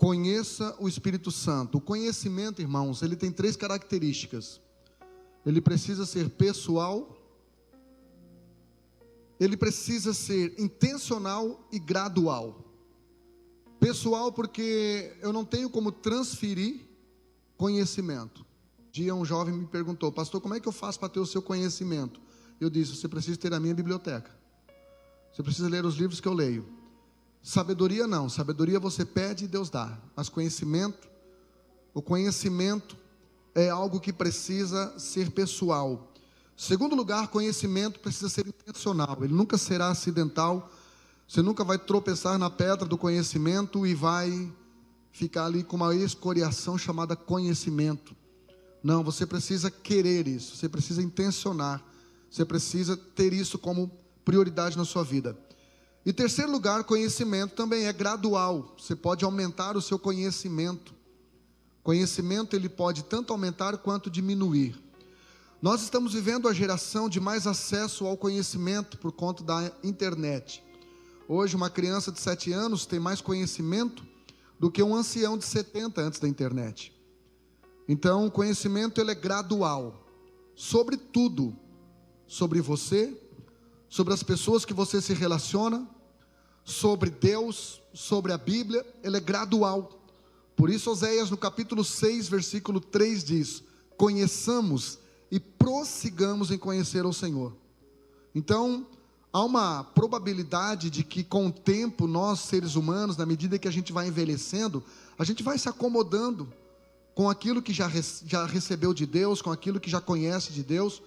Conheça o Espírito Santo. O conhecimento, irmãos, ele tem 3 características. Ele precisa ser pessoal, ele precisa ser intencional e gradual. Pessoal, porque eu não tenho como transferir conhecimento. Um dia um jovem me perguntou: pastor, como é que eu faço para ter o seu conhecimento? Eu disse: você precisa ter a minha biblioteca. Você precisa ler os livros que eu leio. Sabedoria não, sabedoria você pede e Deus dá. Mas conhecimento, o conhecimento é algo que precisa ser pessoal. Segundo lugar, conhecimento precisa ser intencional. Ele nunca será acidental. Você nunca vai tropeçar na pedra do conhecimento e vai ficar ali com uma escoriação chamada conhecimento. Não, você precisa querer isso, você precisa intencionar, você precisa ter isso como prioridade na sua vida. E terceiro lugar, conhecimento também é gradual. Você pode aumentar o seu conhecimento. Conhecimento ele pode tanto aumentar quanto diminuir. Nós estamos vivendo a geração de mais acesso ao conhecimento por conta da internet. Hoje uma criança de 7 anos tem mais conhecimento do que um ancião de 70 antes da internet. Então o conhecimento ele é gradual. Sobre tudo. Sobre você, sobre as pessoas que você se relaciona, sobre Deus, sobre a Bíblia, ele é gradual. Por isso Oséias no capítulo 6, versículo 3 diz: conheçamos e prossigamos em conhecer ao Senhor. Então, há uma probabilidade de que com o tempo, nós seres humanos, na medida que a gente vai envelhecendo, a gente vai se acomodando com aquilo que já recebeu de Deus, com aquilo que já conhece de Deus.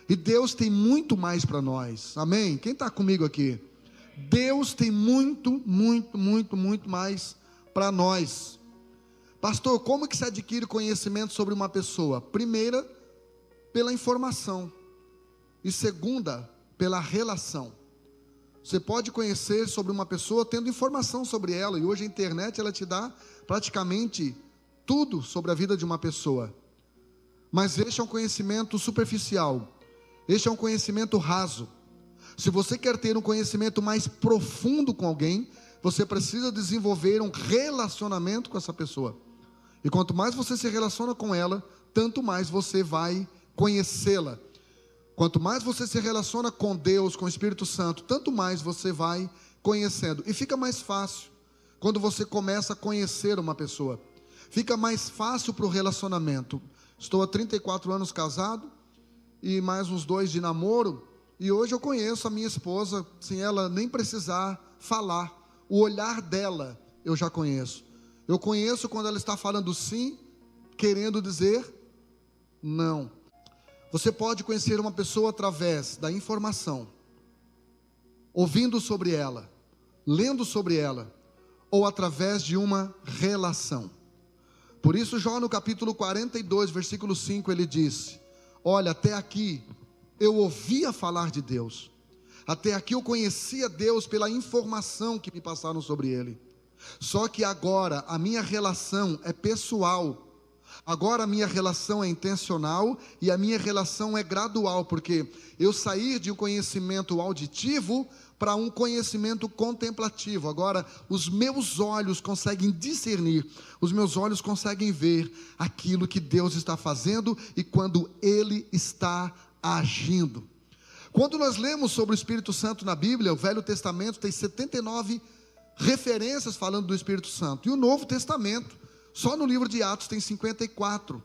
E Deus tem muito mais para nós, amém? Quem está comigo aqui? Deus tem muito mais para nós. Pastor, como que se adquire conhecimento sobre uma pessoa? Primeira, pela informação. E segunda, pela relação. Você pode conhecer sobre uma pessoa tendo informação sobre ela. E hoje a internet ela te dá praticamente tudo sobre a vida de uma pessoa. Mas este é um conhecimento superficial. Este é um conhecimento raso. Se você quer ter um conhecimento mais profundo com alguém, você precisa desenvolver um relacionamento com essa pessoa. E quanto mais você se relaciona com ela, tanto mais você vai conhecê-la. Quanto mais você se relaciona com Deus, com o Espírito Santo, tanto mais você vai conhecendo. E fica mais fácil quando você começa a conhecer uma pessoa. Fica mais fácil para o relacionamento. Estou há 34 anos casado e mais uns 2 de namoro, e hoje eu conheço a minha esposa sem ela nem precisar falar. O olhar dela eu já conheço. Eu conheço quando ela está falando sim, querendo dizer não. Você pode conhecer uma pessoa através da informação, ouvindo sobre ela, lendo sobre ela, ou através de uma relação. Por isso Jó no capítulo 42, versículo 5, ele disse: olha, até aqui eu ouvia falar de Deus, até aqui eu conhecia Deus pela informação que me passaram sobre Ele, só que agora a minha relação é pessoal, agora a minha relação é intencional e a minha relação é gradual, porque eu saí de um conhecimento auditivo para um conhecimento contemplativo. Agora os meus olhos conseguem discernir, os meus olhos conseguem ver aquilo que Deus está fazendo e quando Ele está agindo. Quando nós lemos sobre o Espírito Santo na Bíblia, o Velho Testamento tem 79 referências falando do Espírito Santo, e o Novo Testamento, só no livro de Atos tem 54.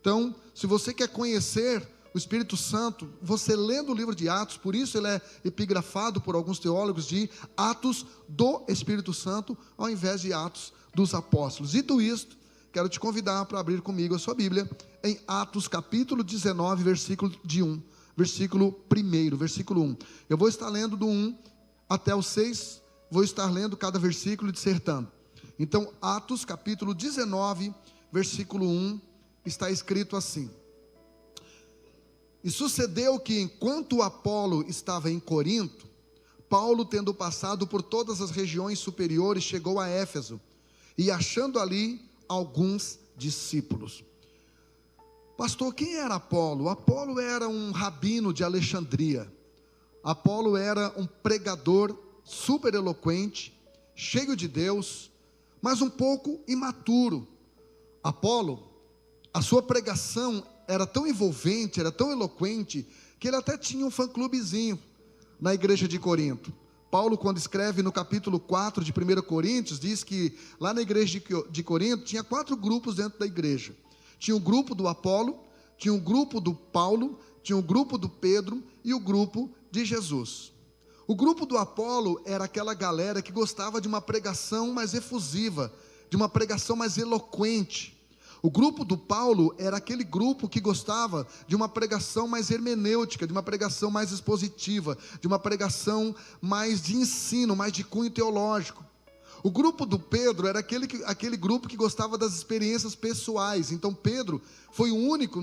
Então, se você quer conhecer o Espírito Santo, você lendo o livro de Atos, por isso ele é epigrafado por alguns teólogos de Atos do Espírito Santo, ao invés de Atos dos Apóstolos. Dito isto, quero te convidar para abrir comigo a sua Bíblia em Atos capítulo 19, versículo 1. Eu vou estar lendo do 1 até o 6, vou estar lendo cada versículo e dissertando. Então, Atos capítulo 19, versículo 1, está escrito assim: e sucedeu que enquanto Apolo estava em Corinto, Paulo, tendo passado por todas as regiões superiores, chegou a Éfeso, e achando ali alguns discípulos. Pastor, quem era Apolo? Apolo era um rabino de Alexandria. Apolo era um pregador super eloquente, cheio de Deus, mas um pouco imaturo. Apolo, a sua pregação era tão envolvente, era tão eloquente, que ele até tinha um fã-clubezinho na igreja de Corinto. Paulo, quando escreve no capítulo 4 de 1 Coríntios, diz que lá na igreja de Corinto tinha 4 grupos dentro da igreja. Tinha o grupo do Apolo, tinha o grupo do Paulo, tinha o grupo do Pedro e o grupo de Jesus. O grupo do Apolo era aquela galera que gostava de uma pregação mais efusiva, de uma pregação mais eloquente. O grupo do Paulo era aquele grupo que gostava de uma pregação mais hermenêutica, de uma pregação mais expositiva, de uma pregação mais de ensino, mais de cunho teológico. O grupo do Pedro era aquele grupo que gostava das experiências pessoais. Então Pedro foi o único,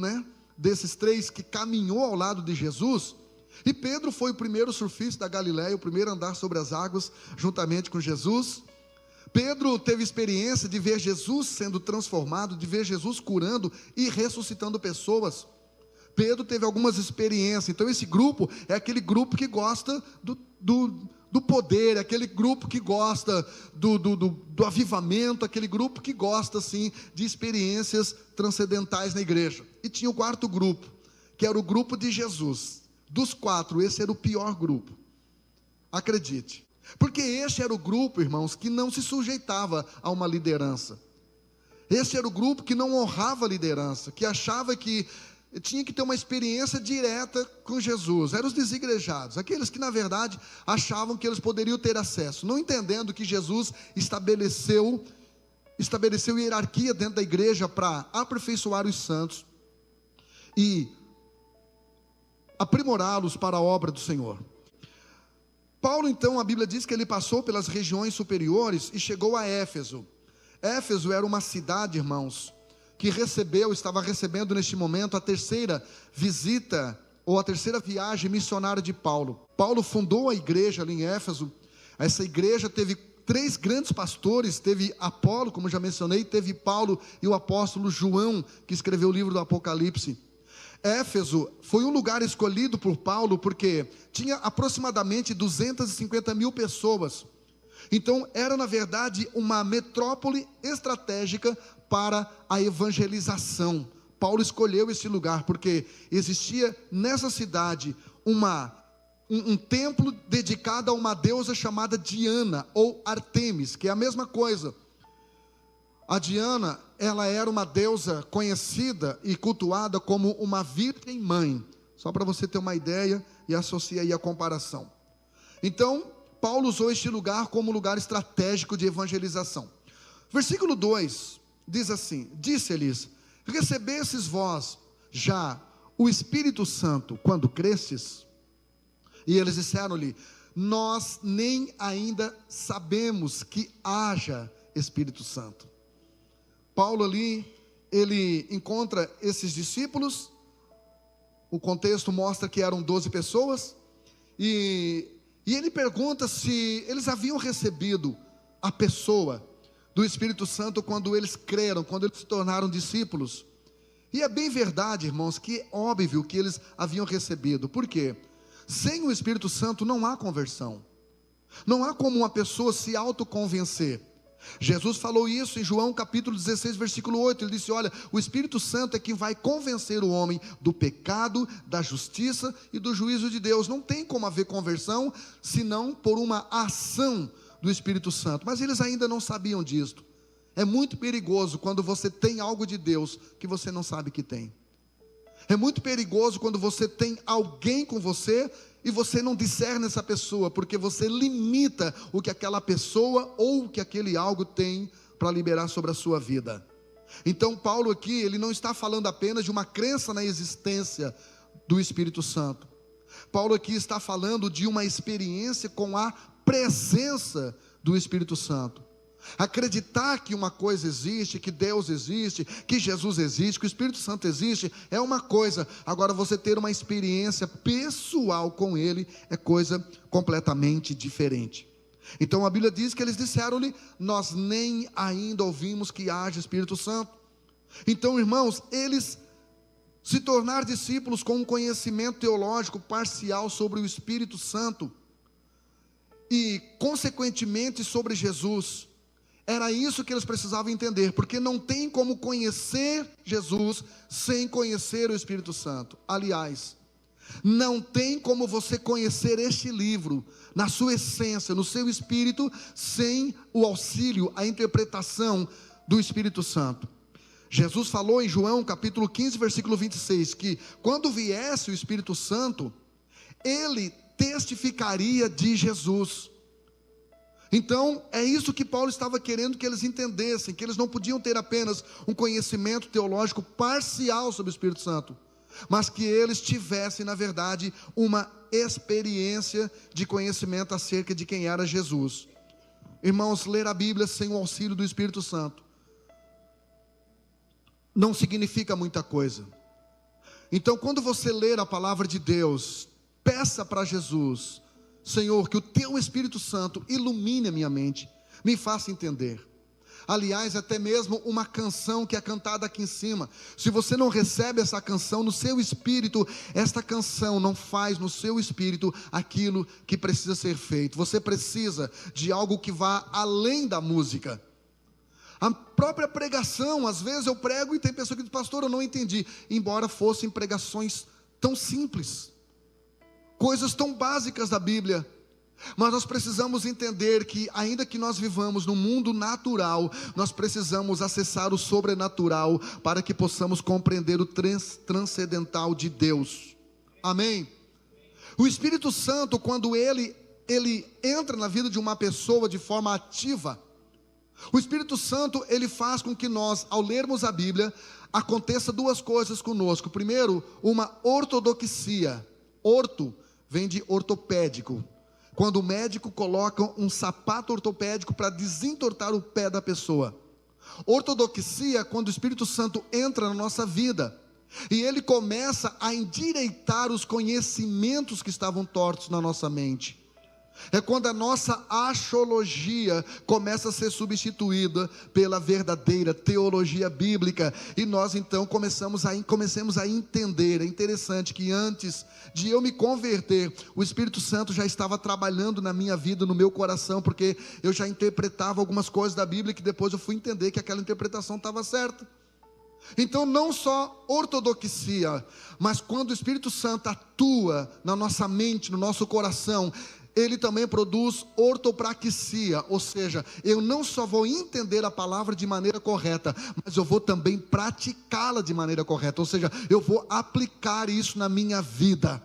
desses 3 que caminhou ao lado de Jesus. E Pedro foi o primeiro surfista da Galileia, o primeiro a andar sobre as águas juntamente com Jesus. Pedro teve experiência de ver Jesus sendo transformado, de ver Jesus curando e ressuscitando pessoas. Pedro teve algumas experiências. Então esse grupo é aquele grupo que gosta do poder, é aquele grupo que gosta do avivamento, aquele grupo que gosta assim de experiências transcendentais na igreja. E tinha o 4º grupo, que era o grupo de Jesus. Dos 4, esse era o pior grupo, acredite, porque este era o grupo, irmãos, que não se sujeitava a uma liderança. Esse era o grupo que não honrava a liderança, que achava que tinha que ter uma experiência direta com Jesus. Eram os desigrejados, aqueles que na verdade achavam que eles poderiam ter acesso, não entendendo que Jesus estabeleceu hierarquia dentro da igreja para aperfeiçoar os santos e aprimorá-los para a obra do Senhor. Paulo, então, a Bíblia diz que ele passou pelas regiões superiores e chegou a Éfeso. Éfeso era uma cidade, irmãos, que estava recebendo neste momento a 3ª visita, ou a 3ª viagem missionária de Paulo. Paulo fundou a igreja ali em Éfeso. Essa igreja teve 3 grandes pastores, teve Apolo, como já mencionei, teve Paulo e o apóstolo João, que escreveu o livro do Apocalipse. Éfeso foi um lugar escolhido por Paulo porque tinha aproximadamente 250 mil pessoas. Então era na verdade uma metrópole estratégica para a evangelização. Paulo escolheu esse lugar porque existia nessa cidade um templo dedicado a uma deusa chamada Diana ou Artemis, que é a mesma coisa. A Diana, ela era uma deusa conhecida e cultuada como uma virgem mãe. Só para você ter uma ideia e associa aí a comparação. Então, Paulo usou este lugar como lugar estratégico de evangelização. Versículo 2 diz assim: disse-lhes: recebestes vós já o Espírito Santo quando cresces? E eles disseram-lhe: nós nem ainda sabemos que haja Espírito Santo. Paulo ali, ele encontra esses discípulos, o contexto mostra que eram 12 pessoas, e ele pergunta se eles haviam recebido a pessoa do Espírito Santo quando eles creram, quando eles se tornaram discípulos. E é bem verdade, irmãos, que é óbvio que eles haviam recebido. Por quê? Sem o Espírito Santo não há conversão, não há como uma pessoa se autoconvencer. Jesus falou isso em João capítulo 16, versículo 8, ele disse: olha, o Espírito Santo é quem vai convencer o homem do pecado, da justiça e do juízo de Deus. Não tem como haver conversão, senão por uma ação do Espírito Santo, mas eles ainda não sabiam disto. É muito perigoso quando você tem algo de Deus que você não sabe que tem. É muito perigoso quando você tem alguém com você e você não discerne essa pessoa, porque você limita o que aquela pessoa ou o que aquele algo tem para liberar sobre a sua vida. Então Paulo aqui, ele não está falando apenas de uma crença na existência do Espírito Santo. Paulo aqui está falando de uma experiência com a presença do Espírito Santo. Acreditar que uma coisa existe, que Deus existe, que Jesus existe, que o Espírito Santo existe, é uma coisa. Agora você ter uma experiência pessoal com Ele é coisa completamente diferente. Então a Bíblia diz que eles disseram-lhe: nós nem ainda ouvimos que haja Espírito Santo. Então, irmãos, eles se tornar discípulos com um conhecimento teológico parcial sobre o Espírito Santo e consequentemente sobre Jesus, Era isso que eles precisavam entender, porque não tem como conhecer Jesus sem conhecer o Espírito Santo. Aliás, não tem como você conhecer este livro, na sua essência, no seu espírito, sem o auxílio, a interpretação do Espírito Santo. Jesus falou em João capítulo 15, versículo 26, que quando viesse o Espírito Santo, ele testificaria de Jesus. Então, é isso que Paulo estava querendo que eles entendessem, que eles não podiam ter apenas um conhecimento teológico parcial sobre o Espírito Santo, mas que eles tivessem, na verdade, uma experiência de conhecimento acerca de quem era Jesus. Irmãos, ler a Bíblia sem o auxílio do Espírito Santo não significa muita coisa. Então, quando você ler a palavra de Deus, peça para Jesus: Senhor, que o teu Espírito Santo ilumine a minha mente, me faça entender. Aliás, até mesmo uma canção que é cantada aqui em cima, se você não recebe essa canção no seu espírito, esta canção não faz no seu espírito aquilo que precisa ser feito. Você precisa de algo que vá além da música. A própria pregação, às vezes eu prego e tem pessoa que diz: pastor, eu não entendi, embora fossem pregações tão simples, coisas tão básicas da Bíblia. Mas nós precisamos entender que, ainda que nós vivamos no mundo natural, nós precisamos acessar o sobrenatural, para que possamos compreender o transcendental de Deus. Amém? O Espírito Santo, quando ele entra na vida de uma pessoa de forma ativa, o Espírito Santo, ele faz com que nós, ao lermos a Bíblia, aconteça duas coisas conosco. Primeiro, uma ortodoxia. Orto vem de ortopédico. Quando o médico coloca um sapato ortopédico para desentortar o pé da pessoa. Ortodoxia, quando o Espírito Santo entra na nossa vida e ele começa a endireitar os conhecimentos que estavam tortos na nossa mente. É quando a nossa axologia começa a ser substituída pela verdadeira teologia bíblica, e nós então começamos a entender. É interessante que antes de eu me converter, o Espírito Santo já estava trabalhando na minha vida, no meu coração, porque eu já interpretava algumas coisas da Bíblia que depois eu fui entender que aquela interpretação estava certa. Então, não só ortodoxia, mas quando o Espírito Santo atua na nossa mente, no nosso coração, ele também produz ortopraxia, ou seja, eu não só vou entender a palavra de maneira correta, mas eu vou também praticá-la de maneira correta, ou seja, eu vou aplicar isso na minha vida.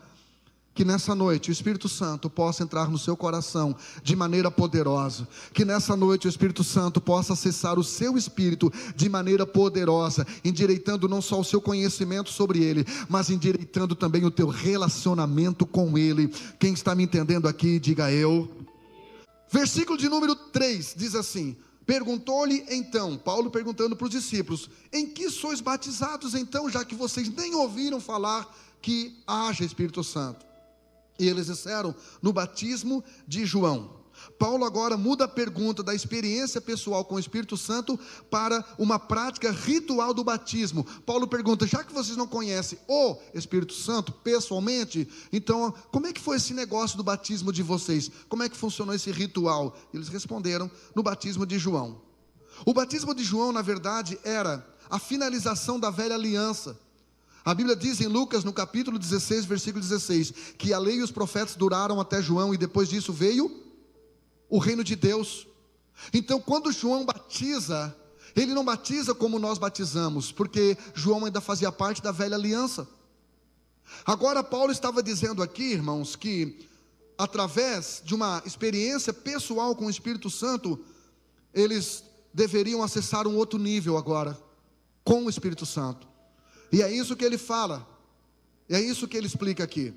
Que nessa noite o Espírito Santo possa entrar no seu coração de maneira poderosa. Que nessa noite o Espírito Santo possa acessar o seu espírito de maneira poderosa, endireitando não só o seu conhecimento sobre Ele, mas endireitando também o teu relacionamento com Ele. Quem está me entendendo aqui, diga eu. Versículo de número 3 diz assim: perguntou-lhe então, Paulo perguntando para os discípulos: em que sois batizados então, já que vocês nem ouviram falar que haja Espírito Santo? E eles disseram: no batismo de João. Paulo agora muda a pergunta da experiência pessoal com o Espírito Santo para uma prática ritual do batismo. Paulo pergunta: já que vocês não conhecem o Espírito Santo pessoalmente, então como é que foi esse negócio do batismo de vocês? Como é que funcionou esse ritual? Eles responderam: no batismo de João. O batismo de João, na verdade, era a finalização da velha aliança. A Bíblia diz em Lucas, no capítulo 16, versículo 16, que a lei e os profetas duraram até João, e depois disso veio o reino de Deus. Então, quando João batiza, ele não batiza como nós batizamos, porque João ainda fazia parte da velha aliança. Agora, Paulo estava dizendo aqui, irmãos, que através de uma experiência pessoal com o Espírito Santo, eles deveriam acessar um outro nível agora, com o Espírito Santo. E é isso que ele fala, é isso que ele explica aqui.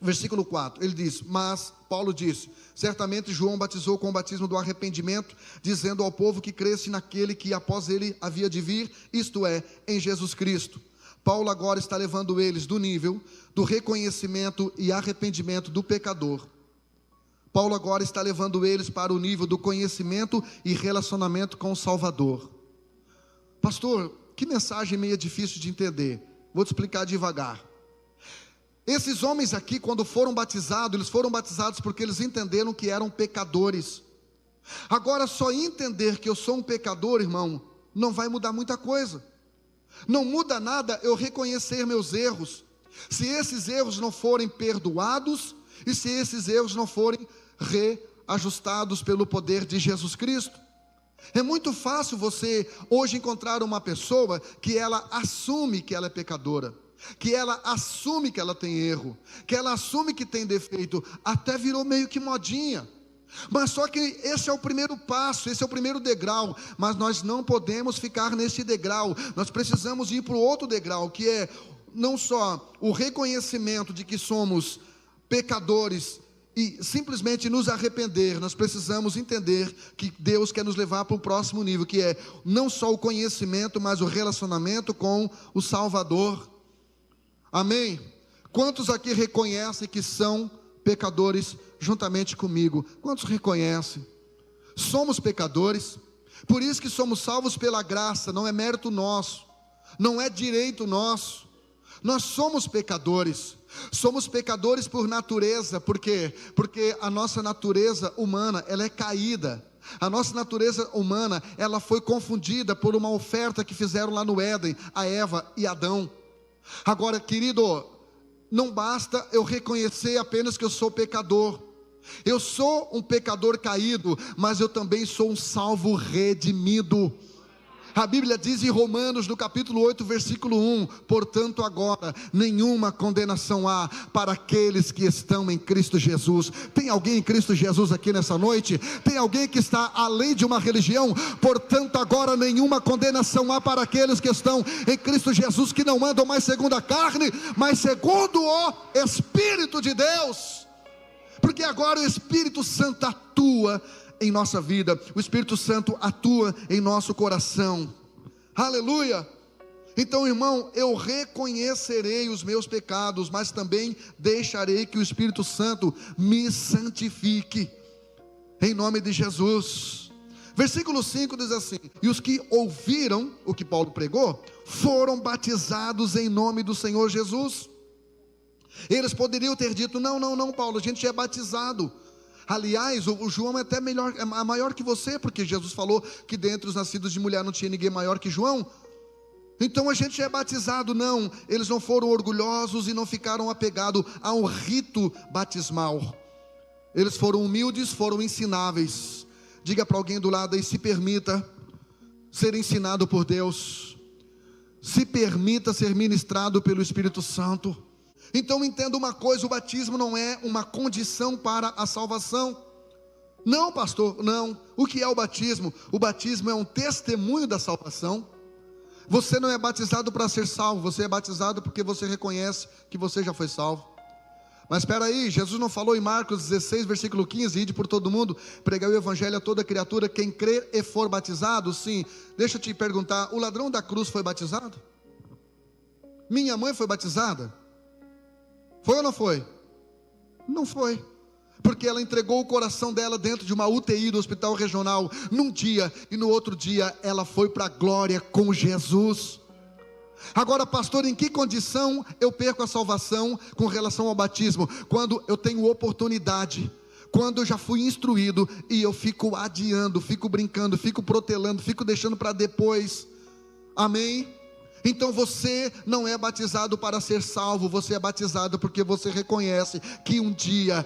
Versículo 4, ele diz: mas Paulo disse: certamente João batizou com o batismo do arrependimento, dizendo ao povo que cresce naquele que após ele havia de vir, isto é, em Jesus Cristo. Paulo agora está levando eles do nível do reconhecimento e arrependimento do pecador. Paulo agora está levando eles para o nível do conhecimento e relacionamento com o Salvador. Pastor, que mensagem meio difícil de entender. Vou te explicar devagar. Esses homens aqui, quando foram batizados, eles foram batizados porque eles entenderam que eram pecadores. Agora, só entender que eu sou um pecador, irmão, não vai mudar muita coisa. Não muda nada eu reconhecer meus erros, se esses erros não forem perdoados e se esses erros não forem reajustados pelo poder de Jesus Cristo. É muito fácil você hoje encontrar uma pessoa que ela assume que ela é pecadora, que ela assume que ela tem erro, que ela assume que tem defeito, até virou meio que modinha. Mas só que esse é o primeiro passo, esse é o primeiro degrau, mas nós não podemos ficar nesse degrau, nós precisamos ir para o outro degrau, que é não só o reconhecimento de que somos pecadores e simplesmente nos arrepender, nós precisamos entender que Deus quer nos levar para o próximo nível, que é não só o conhecimento, mas o relacionamento com o Salvador. Amém? Quantos aqui reconhecem que são pecadores juntamente comigo? Quantos reconhecem? Somos pecadores, por isso que somos salvos pela graça, não é mérito nosso, não é direito nosso. Nós somos pecadores por natureza. Por quê? Porque a nossa natureza humana, ela é caída. A nossa natureza humana, ela foi confundida por uma oferta que fizeram lá no Éden, a Eva e Adão. Agora, querido, não basta eu reconhecer apenas que eu sou pecador. Eu sou um pecador caído, mas eu também sou um salvo redimido. A Bíblia diz em Romanos, no capítulo 8, versículo 1, portanto agora, nenhuma condenação há para aqueles que estão em Cristo Jesus. Tem alguém em Cristo Jesus aqui nessa noite? Tem alguém que está além de uma religião? Portanto agora, nenhuma condenação há para aqueles que estão em Cristo Jesus, que não andam mais segundo a carne, mas segundo o Espírito de Deus. Porque agora o Espírito Santo atua em nossa vida, o Espírito Santo atua em nosso coração. Aleluia! Então, irmão, eu reconhecerei os meus pecados, mas também deixarei que o Espírito Santo me santifique, em nome de Jesus. Versículo 5 diz assim: e os que ouviram o que Paulo pregou, foram batizados em nome do Senhor Jesus. Eles poderiam ter dito, não, Paulo, a gente já é batizado. Aliás, o João é até maior que você, porque Jesus falou que dentre os nascidos de mulher não tinha ninguém maior que João. Então a gente é batizado. Não, eles não foram orgulhosos e não ficaram apegados ao rito batismal. Eles foram humildes, foram ensináveis. Diga para alguém do lado aí, se permita ser ensinado por Deus, se permita ser ministrado pelo Espírito Santo. Então entenda uma coisa, o batismo não é uma condição para a salvação. Não, pastor, não. O que é o batismo? O batismo é um testemunho da salvação. Você não é batizado para ser salvo, você é batizado porque você reconhece que você já foi salvo. Mas espera aí, Jesus não falou em Marcos 16, versículo 15, ide por todo mundo, pregai o evangelho a toda criatura, quem crer e for batizado? Sim. Deixa eu te perguntar, o ladrão da cruz foi batizado? Minha mãe foi batizada? Foi ou não foi? Não foi, porque ela entregou o coração dela dentro de uma UTI do hospital regional, num dia, e no outro dia ela foi para a glória com Jesus. Agora, pastor, em que condição eu perco a salvação com relação ao batismo? Quando eu tenho oportunidade, quando eu já fui instruído, e eu fico adiando, fico brincando, fico protelando, fico deixando para depois. Amém? Então você não é batizado para ser salvo, você é batizado porque você reconhece que um dia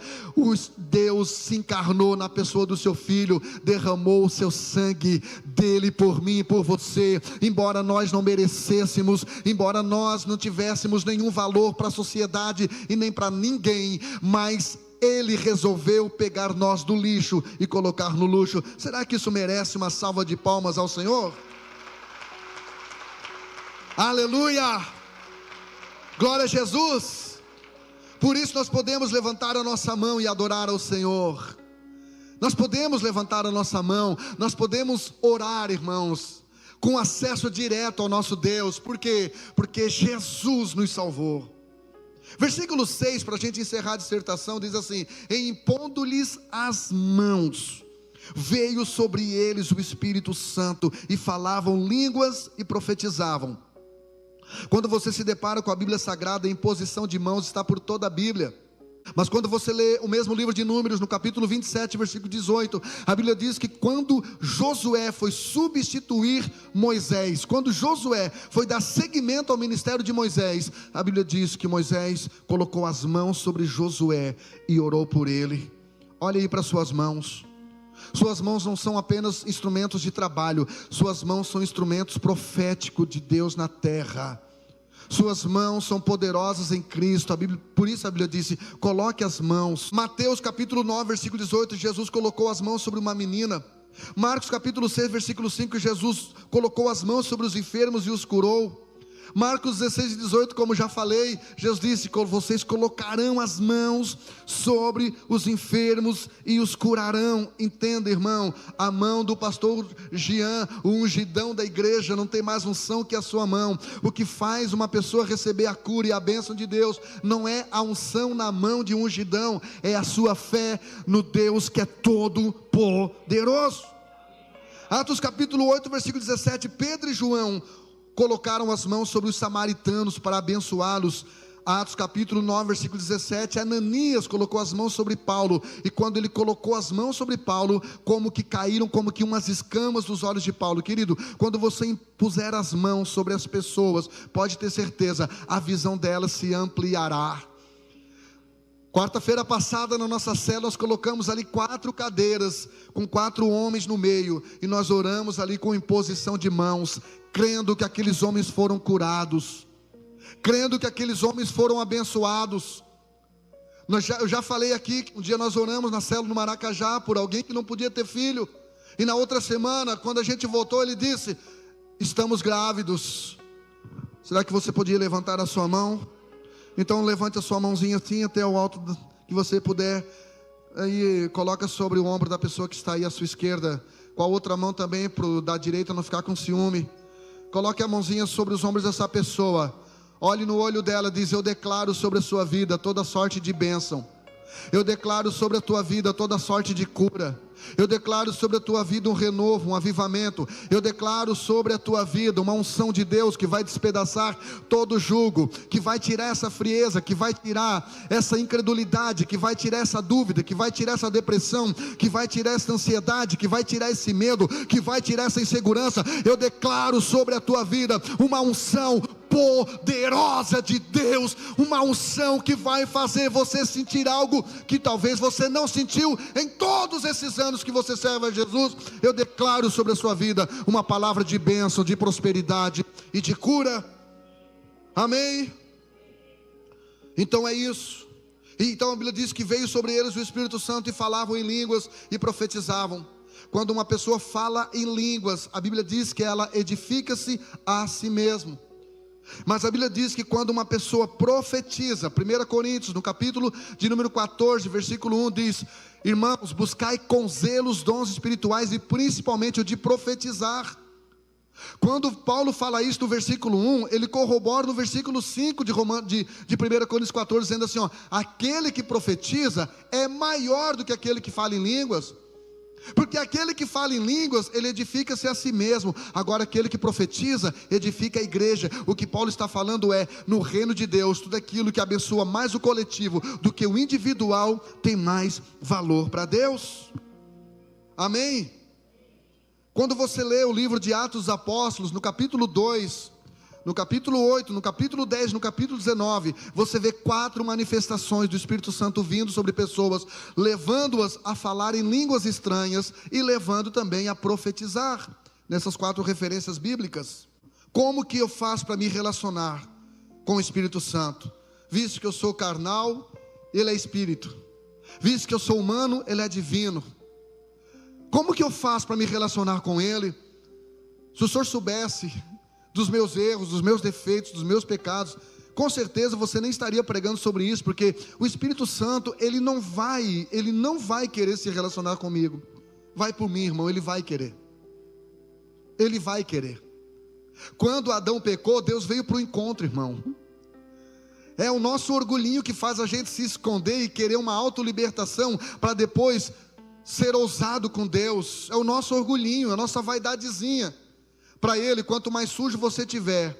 Deus se encarnou na pessoa do seu Filho, derramou o seu sangue dele por mim e por você, embora nós não merecêssemos, embora nós não tivéssemos nenhum valor para a sociedade e nem para ninguém, mas Ele resolveu pegar nós do lixo e colocar no luxo. Será que isso merece uma salva de palmas ao Senhor? Aleluia, glória a Jesus. Por isso nós podemos levantar a nossa mão e adorar ao Senhor. Nós podemos levantar a nossa mão, nós podemos orar, irmãos, com acesso direto ao nosso Deus. Por quê? Porque Jesus nos salvou. Versículo 6, para a gente encerrar a dissertação, diz assim: e impondo-lhes as mãos, veio sobre eles o Espírito Santo, e falavam línguas e profetizavam. Quando você se depara com a Bíblia Sagrada, a imposição de mãos está por toda a Bíblia. Mas quando você lê o mesmo livro de Números, no capítulo 27, versículo 18, a Bíblia diz que quando Josué foi substituir Moisés, quando Josué foi dar seguimento ao ministério de Moisés, a Bíblia diz que Moisés colocou as mãos sobre Josué e orou por ele. Olha aí para suas mãos. Suas mãos não são apenas instrumentos de trabalho, suas mãos são instrumentos proféticos de Deus na terra. Suas mãos são poderosas em Cristo. Por isso a Bíblia disse: coloque as mãos. Mateus capítulo 9, versículo 18, Jesus colocou as mãos sobre uma menina. Marcos capítulo 6, versículo 5, Jesus colocou as mãos sobre os enfermos e os curou. Marcos 16 e 18, como já falei, Jesus disse: vocês colocarão as mãos sobre os enfermos e os curarão. Entenda, irmão, a mão do pastor Jean, o ungidão da igreja, não tem mais unção que a sua mão. O que faz uma pessoa receber a cura e a bênção de Deus não é a unção na mão de um ungidão, é a sua fé no Deus que é todo poderoso. Atos capítulo 8, versículo 17, Pedro e João colocaram as mãos sobre os samaritanos para abençoá-los. Atos capítulo 9, versículo 17, Ananias colocou as mãos sobre Paulo, e quando ele colocou as mãos sobre Paulo, como que caíram, como que umas escamas dos olhos de Paulo. Querido, quando você impuser as mãos sobre as pessoas, pode ter certeza, a visão delas se ampliará. Quarta-feira passada, na nossa célula, nós colocamos ali 4 cadeiras, com 4 homens no meio, e nós oramos ali com imposição de mãos, crendo que aqueles homens foram curados, crendo que aqueles homens foram abençoados. Eu já falei aqui, um dia nós oramos na célula no Maracajá, por alguém que não podia ter filho, e na outra semana, quando a gente voltou, ele disse: estamos grávidos. Será que você podia levantar a sua mão? Então levante a sua mãozinha assim até o alto que você puder. Aí coloca sobre o ombro da pessoa que está aí à sua esquerda. Com a outra mão também, para o da direita não ficar com ciúme. Coloque a mãozinha sobre os ombros dessa pessoa. Olhe no olho dela, diz: eu declaro sobre a sua vida toda sorte de bênção. Eu declaro sobre a tua vida toda sorte de cura. Eu declaro sobre a tua vida um renovo, um avivamento. Eu declaro sobre a tua vida uma unção de Deus que vai despedaçar todo jugo, que vai tirar essa frieza, que vai tirar essa incredulidade, que vai tirar essa dúvida, que vai tirar essa depressão, que vai tirar essa ansiedade, que vai tirar esse medo, que vai tirar essa insegurança. Eu declaro sobre a tua vida uma unção poderosa de Deus, uma unção que vai fazer você sentir algo que talvez você não sentiu em todos esses anos que você serve a Jesus. Eu declaro sobre a sua vida uma palavra de bênção, de prosperidade e de cura. Amém? Então é isso. Então a Bíblia diz que veio sobre eles o Espírito Santo e falavam em línguas e profetizavam. Quando uma pessoa fala em línguas, a Bíblia diz que ela edifica-se a si mesmo. Mas a Bíblia diz que quando uma pessoa profetiza, 1 Coríntios, no capítulo de número 14, versículo 1, diz: irmãos, buscai com zelo os dons espirituais e principalmente o de profetizar. Quando Paulo fala isso no versículo 1, ele corrobora no versículo 5 de 1 Coríntios 14, dizendo assim: aquele que profetiza é maior do que aquele que fala em línguas. Porque aquele que fala em línguas, ele edifica-se a si mesmo. Agora aquele que profetiza, edifica a igreja. O que Paulo está falando é: no reino de Deus, tudo aquilo que abençoa mais o coletivo do que o individual, tem mais valor para Deus. Amém? Quando você lê o livro de Atos dos Apóstolos, no capítulo 2, no capítulo 8, no capítulo 10, no capítulo 19, você vê 4 manifestações do Espírito Santo vindo sobre pessoas, levando-as a falar em línguas estranhas e levando também a profetizar. Nessas 4 referências bíblicas, como que eu faço para me relacionar com o Espírito Santo? Visto que eu sou carnal, ele é Espírito. Visto que eu sou humano, ele é divino. Como que eu faço para me relacionar com ele? Se o senhor soubesse dos meus erros, dos meus defeitos, dos meus pecados, com certeza você nem estaria pregando sobre isso, porque o Espírito Santo, ele não vai querer se relacionar comigo. Vai por mim, irmão, ele vai querer. Ele vai querer. Quando Adão pecou, Deus veio para o encontro, irmão. É o nosso orgulhinho que faz a gente se esconder e querer uma autolibertação para depois ser ousado com Deus. É o nosso orgulhinho, a nossa vaidadezinha. Para ele, quanto mais sujo você tiver,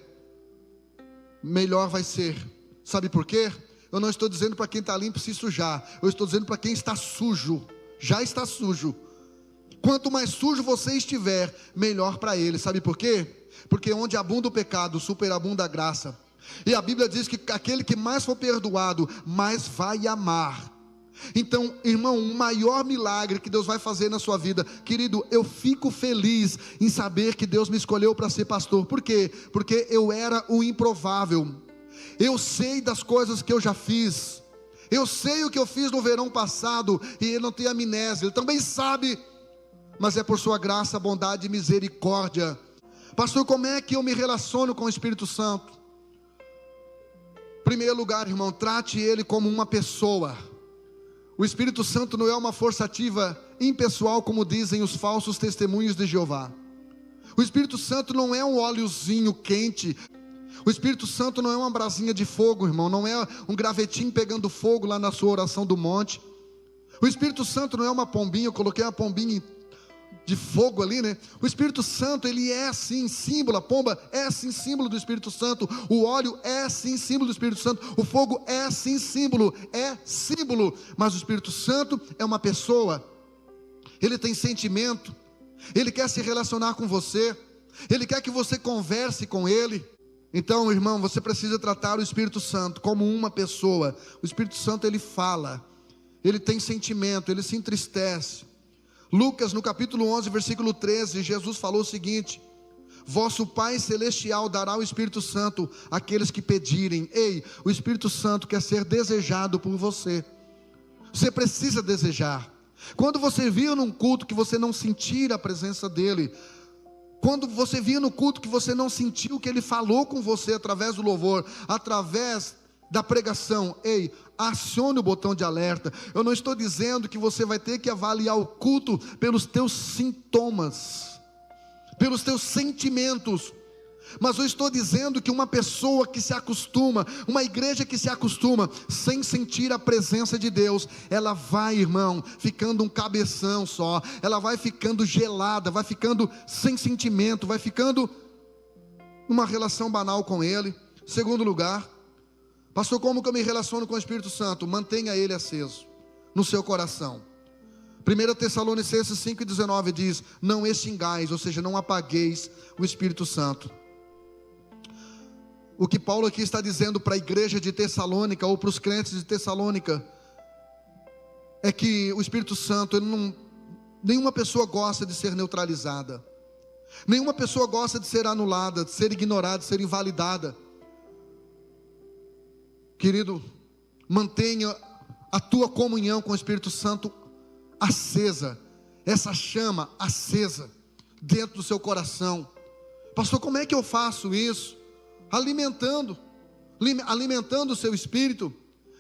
melhor vai ser. Sabe por quê? Eu não estou dizendo para quem está limpo se sujar. Eu estou dizendo para quem está sujo. Já está sujo. Quanto mais sujo você estiver, melhor para ele. Sabe por quê? Porque onde abunda o pecado, superabunda a graça. E a Bíblia diz que aquele que mais for perdoado, mais vai amar. Então, irmão, o maior milagre que Deus vai fazer na sua vida, querido, eu fico feliz em saber que Deus me escolheu para ser pastor. Por quê? Porque eu era o improvável. Eu sei das coisas que eu já fiz. Eu sei o que eu fiz no verão passado, e Ele não tem amnésia, Ele também sabe, mas é por sua graça, bondade e misericórdia. Pastor, como é que eu me relaciono com o Espírito Santo? Em primeiro lugar, irmão, trate Ele como uma pessoa. O Espírito Santo não é uma força ativa impessoal, como dizem os falsos testemunhos de Jeová. O Espírito Santo não é um óleozinho quente. O Espírito Santo não é uma brasinha de fogo, irmão. Não é um gravetinho pegando fogo lá na sua oração do monte. O Espírito Santo não é uma pombinha. Eu coloquei uma pombinha de fogo ali, né? O Espírito Santo, ele é sim símbolo. A pomba é sim símbolo do Espírito Santo. O óleo é sim símbolo do Espírito Santo. O fogo é sim símbolo. É símbolo. Mas o Espírito Santo é uma pessoa. Ele tem sentimento. Ele quer se relacionar com você. Ele quer que você converse com Ele. Então, irmão, você precisa tratar o Espírito Santo como uma pessoa. O Espírito Santo, ele fala. Ele tem sentimento. Ele se entristece. Lucas, no capítulo 11, versículo 13, Jesus falou o seguinte: vosso Pai Celestial dará o Espírito Santo àqueles que pedirem. Ei, o Espírito Santo quer ser desejado por você. Você precisa desejar. Quando você vir num culto que você não sentir a presença dEle, quando você vir no culto que você não sentiu que Ele falou com você através do louvor, através da pregação, ei, acione o botão de alerta. Eu não estou dizendo que você vai ter que avaliar o culto pelos teus sintomas, pelos teus sentimentos, mas eu estou dizendo que uma pessoa que se acostuma, uma igreja que se acostuma, sem sentir a presença de Deus, ela vai, irmão, ficando um cabeção só, ela vai ficando gelada, vai ficando sem sentimento, vai ficando uma relação banal com Ele. Segundo lugar, pastor, como que eu me relaciono com o Espírito Santo? Mantenha ele aceso no seu coração. 1 Tessalonicenses 5,19 diz: não extingais, ou seja, não apagueis o Espírito Santo. O que Paulo aqui está dizendo para a igreja de Tessalônica, ou para os crentes de Tessalônica, é que o Espírito Santo, nenhuma pessoa gosta de ser neutralizada. Nenhuma pessoa gosta de ser anulada, de ser ignorada, de ser invalidada. Querido, mantenha a tua comunhão com o Espírito Santo acesa, essa chama acesa dentro do seu coração. Pastor, como é que eu faço isso? Alimentando o seu espírito.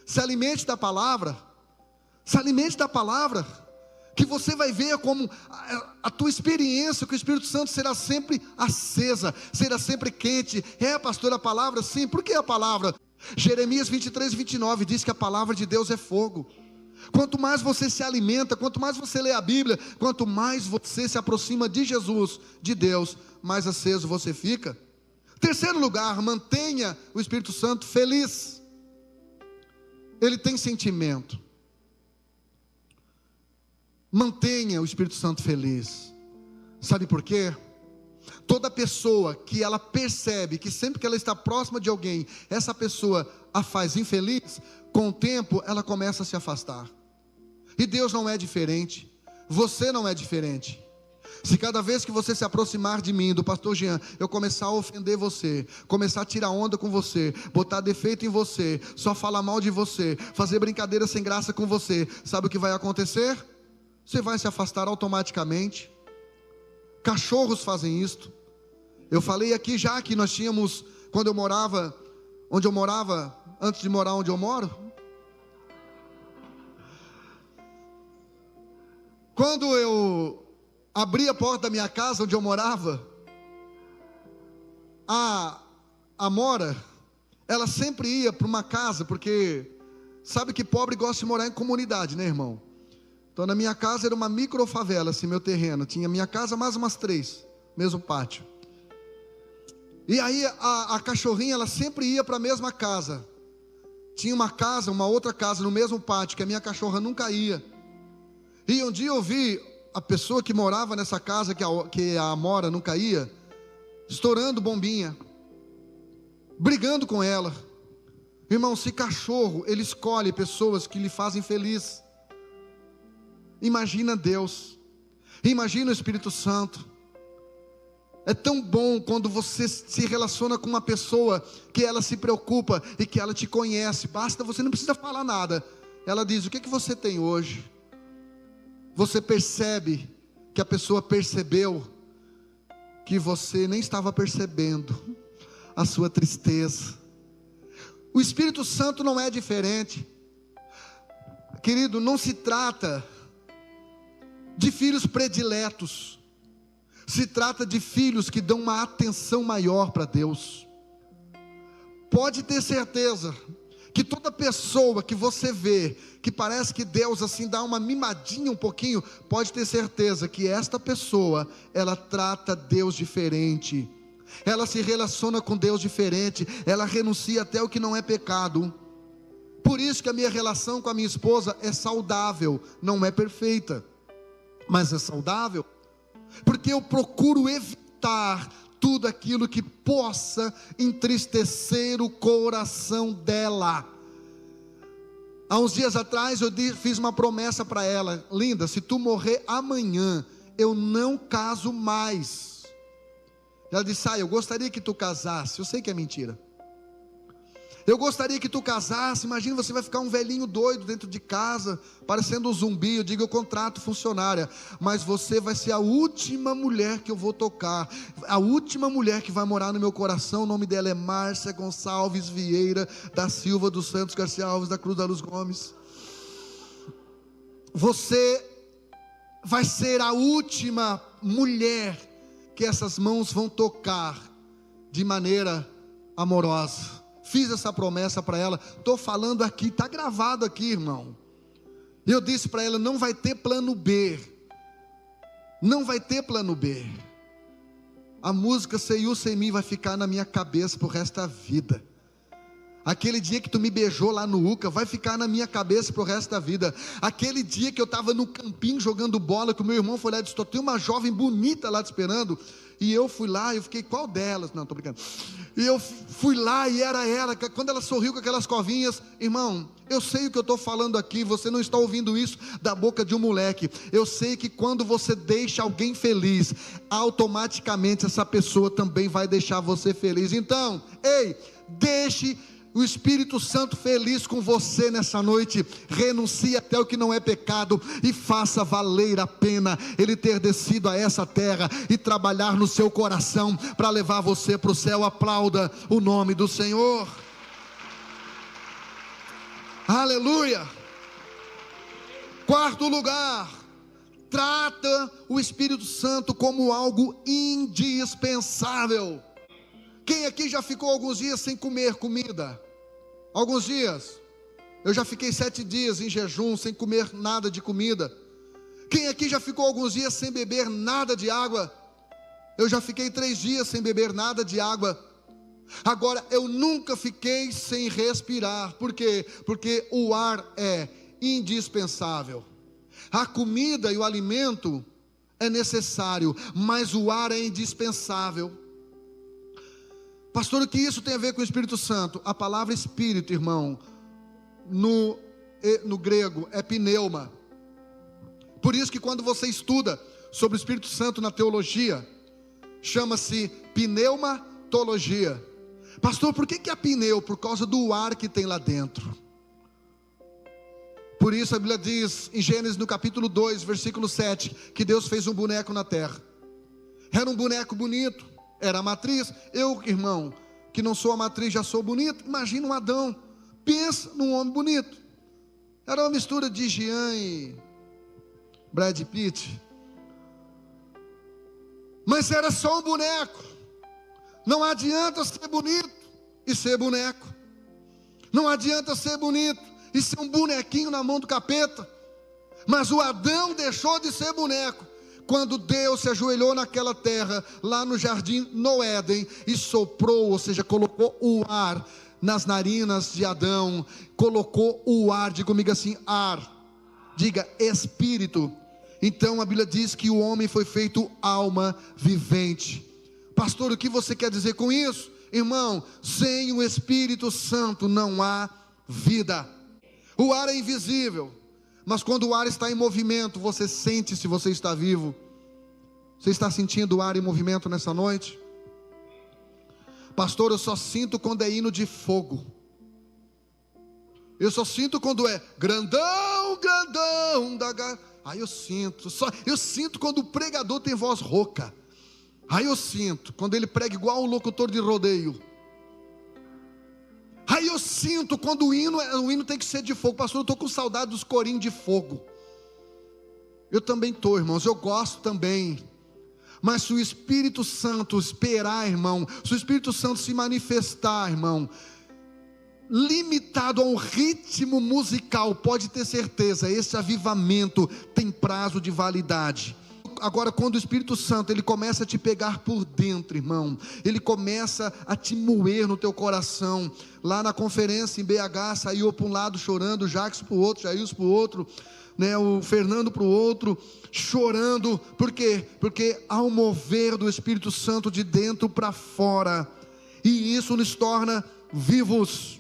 Se alimente da palavra. Se alimente da palavra, que você vai ver como a tua experiência com o Espírito Santo será sempre acesa, será sempre quente. É, pastor, a palavra? Sim, por que a palavra? Jeremias 23:29 diz que a palavra de Deus é fogo. Quanto mais você se alimenta, quanto mais você lê a Bíblia, quanto mais você se aproxima de Jesus, de Deus, mais aceso você fica. Terceiro lugar, mantenha o Espírito Santo feliz. Ele tem sentimento. Mantenha o Espírito Santo feliz. Sabe por quê? Toda pessoa que ela percebe que sempre que ela está próxima de alguém, essa pessoa a faz infeliz, com o tempo ela começa a se afastar. E Deus não é diferente. Você não é diferente. Se cada vez que você se aproximar de mim, do pastor Jean, eu começar a ofender você, começar a tirar onda com você, botar defeito em você, só falar mal de você, fazer brincadeira sem graça com você, sabe o que vai acontecer? Você vai se afastar automaticamente. Cachorros fazem isto. Eu falei aqui já que nós tínhamos, quando eu morava, onde eu morava, antes de morar onde eu moro, quando eu abri a porta da minha casa onde eu morava, a Amora, ela sempre ia para uma casa, porque sabe que pobre gosta de morar em comunidade, né, irmão? Então na minha casa era uma micro favela, assim, meu terreno, tinha minha casa mais umas 3, mesmo pátio. E aí a cachorrinha, ela sempre ia para a mesma casa. tinha uma outra casa no mesmo pátio, que a minha cachorra nunca ia. E um dia eu vi a pessoa que morava nessa casa, que a Amora nunca ia, estourando bombinha, brigando com ela. Irmão, se cachorro, ele escolhe pessoas que lhe fazem feliz, imagina Deus, imagina o Espírito Santo. É tão bom quando você se relaciona com uma pessoa que ela se preocupa e que ela te conhece. Basta, você não precisa falar nada. Ela diz: o que você tem hoje? Você percebe que a pessoa percebeu que você nem estava percebendo a sua tristeza. O Espírito Santo não é diferente. Querido, não se trata de filhos prediletos. Se trata de filhos que dão uma atenção maior para Deus. Pode ter certeza que toda pessoa que você vê, que parece que Deus assim dá uma mimadinha um pouquinho, pode ter certeza que esta pessoa, ela trata Deus diferente. Ela se relaciona com Deus diferente. Ela renuncia até o que não é pecado. Por isso que a minha relação com a minha esposa é saudável. Não é perfeita, mas é saudável. Porque eu procuro evitar tudo aquilo que possa entristecer o coração dela. Há uns dias atrás eu fiz uma promessa para ela: linda, se tu morrer amanhã, eu não caso mais. Ela disse: eu gostaria que tu casasse. Eu sei que é mentira. Eu gostaria que tu casasse. Imagina, você vai ficar um velhinho doido dentro de casa, parecendo um zumbi. Eu digo: eu contrato funcionária, mas você vai ser a última mulher que eu vou tocar, a última mulher que vai morar no meu coração. O nome dela é Márcia Gonçalves Vieira da Silva dos Santos Garcia Alves da Cruz da Luz Gomes. Você vai ser a última mulher que essas mãos vão tocar de maneira amorosa. Fiz essa promessa para ela. Estou falando aqui, está gravado aqui, irmão. Eu disse para ela: não vai ter plano B. Não vai ter plano B. A música Sei You, Sei Me vai ficar na minha cabeça pro resto da vida. Aquele dia que tu me beijou lá no UCA vai ficar na minha cabeça pro resto da vida. Aquele dia que eu estava no campinho jogando bola, que o meu irmão foi lá e disse: tem uma jovem bonita lá te esperando. E eu fui lá, eu fiquei: qual delas? Não, estou brincando. E eu fui lá e era ela. Quando ela sorriu com aquelas covinhas, irmão, eu sei o que eu estou falando aqui. Você não está ouvindo isso da boca de um moleque. Eu sei que quando você deixa alguém feliz, automaticamente essa pessoa também vai deixar você feliz. Então, ei, deixe o Espírito Santo feliz com você nessa noite. Renuncie até o que não é pecado e faça valer a pena Ele ter descido a essa terra e trabalhar no seu coração para levar você para o céu. Aplauda o nome do Senhor. Aleluia. Quarto lugar, trata o Espírito Santo como algo indispensável. Quem aqui já ficou alguns dias sem comer comida? Alguns dias. Eu já fiquei 7 dias em jejum, sem comer nada de comida. Quem aqui já ficou alguns dias sem beber nada de água? Eu já fiquei 3 dias sem beber nada de água. Agora, eu nunca fiquei sem respirar. Por quê? Porque o ar é indispensável. A comida e o alimento é necessário, mas o ar é indispensável. Pastor, o que isso tem a ver com o Espírito Santo? A palavra Espírito, irmão, no grego é pneuma. Por isso que quando você estuda sobre o Espírito Santo na teologia, chama-se pneumatologia. Pastor, por que é pneu? Por causa do ar que tem lá dentro. Por isso a Bíblia diz em Gênesis no capítulo 2, versículo 7, que Deus fez um boneco na terra. Era um boneco bonito. Era a matriz. Eu, irmão, que não sou a matriz, já sou bonito. Imagina um Adão. Pensa num homem bonito. Era uma mistura de Jean e Brad Pitt. Mas era só um boneco. Não adianta ser bonito e ser boneco. Não adianta ser bonito e ser um bonequinho na mão do capeta. Mas o Adão deixou de ser boneco quando Deus se ajoelhou naquela terra, lá no jardim, no Éden, e soprou, ou seja, colocou o ar nas narinas de Adão, colocou o ar. Diga comigo assim: ar. Diga espírito. Então a Bíblia diz que o homem foi feito alma vivente. Pastor, o que você quer dizer com isso? Irmão, sem o Espírito Santo não há vida. O ar é invisível, mas quando o ar está em movimento, você sente se você está vivo. Você está sentindo o ar em movimento nessa noite? Pastor, eu só sinto quando é hino de fogo. Eu só sinto quando é grandão, grandão da... Aí eu sinto quando o pregador tem voz rouca. Aí eu sinto quando ele prega igual um locutor de rodeio. Aí eu sinto quando o hino tem que ser de fogo. Pastor, eu estou com saudade dos corinhos de fogo. Eu também estou, irmãos, eu gosto também. Mas se o Espírito Santo esperar, irmão, se o Espírito Santo se manifestar, irmão, limitado a um ritmo musical, pode ter certeza, esse avivamento tem prazo de validade. Agora, quando o Espírito Santo, ele começa a te pegar por dentro, irmão, ele começa a te moer no teu coração. Lá na conferência em BH, saiu para um lado chorando, o Jacques para o outro, Jailson para o outro, o Fernando para o outro, chorando. Por quê? Porque há um mover do Espírito Santo de dentro para fora, e isso nos torna vivos.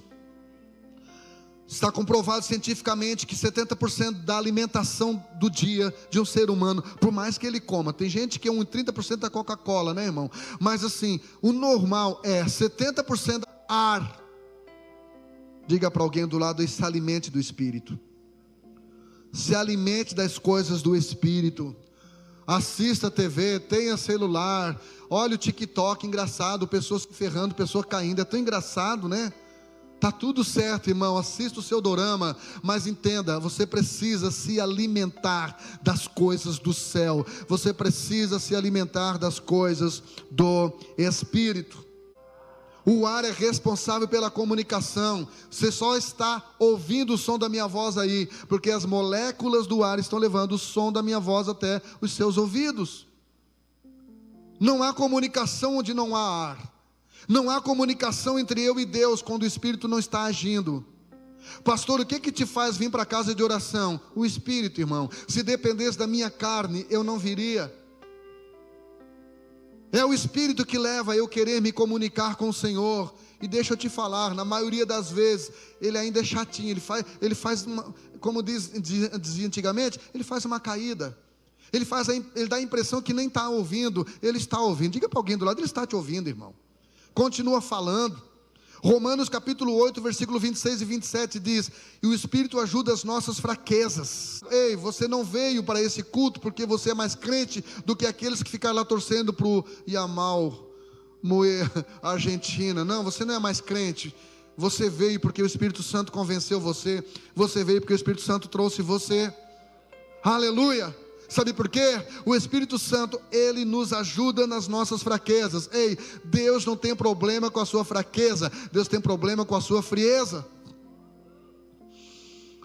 Está comprovado cientificamente que 70% da alimentação do dia de um ser humano, por mais que ele coma, tem gente que é 30% da Coca-Cola, né, irmão? Mas assim, o normal é 70% ar. Diga para alguém do lado: se alimente do Espírito. Se alimente das coisas do Espírito. Assista TV, tenha celular, olha o TikTok, engraçado, pessoas se ferrando, pessoas caindo, é tão engraçado, né? Tá tudo certo, irmão, assista o seu dorama, mas entenda, você precisa se alimentar das coisas do céu, você precisa se alimentar das coisas do Espírito. O ar é responsável pela comunicação. Você só está ouvindo o som da minha voz aí, porque as moléculas do ar estão levando o som da minha voz até os seus ouvidos. Não há comunicação onde não há ar. Não há comunicação entre eu e Deus quando o Espírito não está agindo. Pastor, o que te faz vir para a casa de oração? O Espírito, irmão. Se dependesse da minha carne, eu não viria. É o Espírito que leva a eu querer me comunicar com o Senhor. E deixa eu te falar, na maioria das vezes, ele ainda é chatinho. Ele faz uma, como dizia antigamente, ele faz uma caída. Ele dá a impressão que nem está ouvindo. Ele está ouvindo. Diga para alguém do lado: ele está te ouvindo, irmão. Continua falando. Romanos capítulo 8, versículo 26 e 27 diz: e o Espírito ajuda as nossas fraquezas. Ei, você não veio para esse culto porque você é mais crente do que aqueles que ficam lá torcendo para o Yamal moer a Argentina. Não, você não é mais crente. Você veio porque o Espírito Santo convenceu você. Você veio porque o Espírito Santo trouxe você. Aleluia. Sabe por quê? O Espírito Santo, ele nos ajuda nas nossas fraquezas. Ei, Deus não tem problema com a sua fraqueza, Deus tem problema com a sua frieza.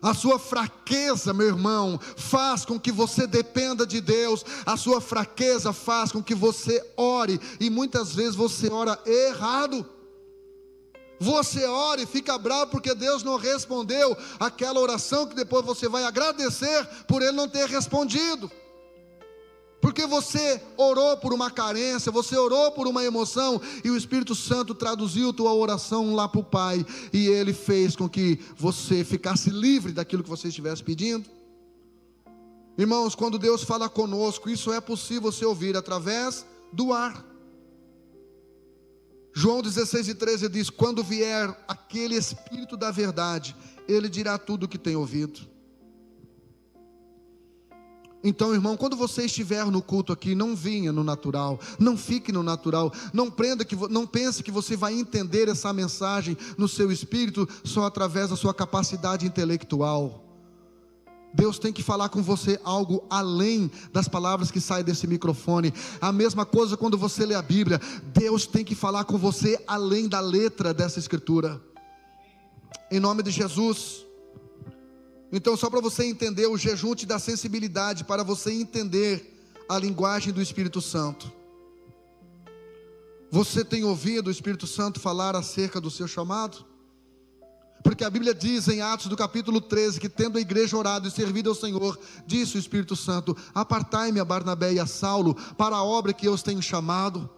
A sua fraqueza, meu irmão, faz com que você dependa de Deus. A sua fraqueza faz com que você ore, e muitas vezes você ora errado. Você ora e fica bravo porque Deus não respondeu aquela oração que depois você vai agradecer por Ele não ter respondido. Porque você orou por uma carência, você orou por uma emoção, e o Espírito Santo traduziu tua oração lá para o Pai, e Ele fez com que você ficasse livre daquilo que você estivesse pedindo. Irmãos, quando Deus fala conosco, isso é possível você ouvir através do ar. João 16:13 diz: quando vier aquele Espírito da verdade, Ele dirá tudo o que tem ouvido. Então, irmão, quando você estiver no culto aqui, não venha no natural, não fique no natural, não pense que você vai entender essa mensagem no seu espírito só através da sua capacidade intelectual. Deus tem que falar com você algo além das palavras que saem desse microfone. A mesma coisa quando você lê a Bíblia. Deus tem que falar com você além da letra dessa escritura. Em nome de Jesus. Então, só para você entender, o jejum te dá sensibilidade para você entender a linguagem do Espírito Santo. Você tem ouvido o Espírito Santo falar acerca do seu chamado? Porque a Bíblia diz em Atos do capítulo 13, que tendo a igreja orado e servido ao Senhor, disse o Espírito Santo: apartai-me a Barnabé e a Saulo para a obra que eu os tenho chamado.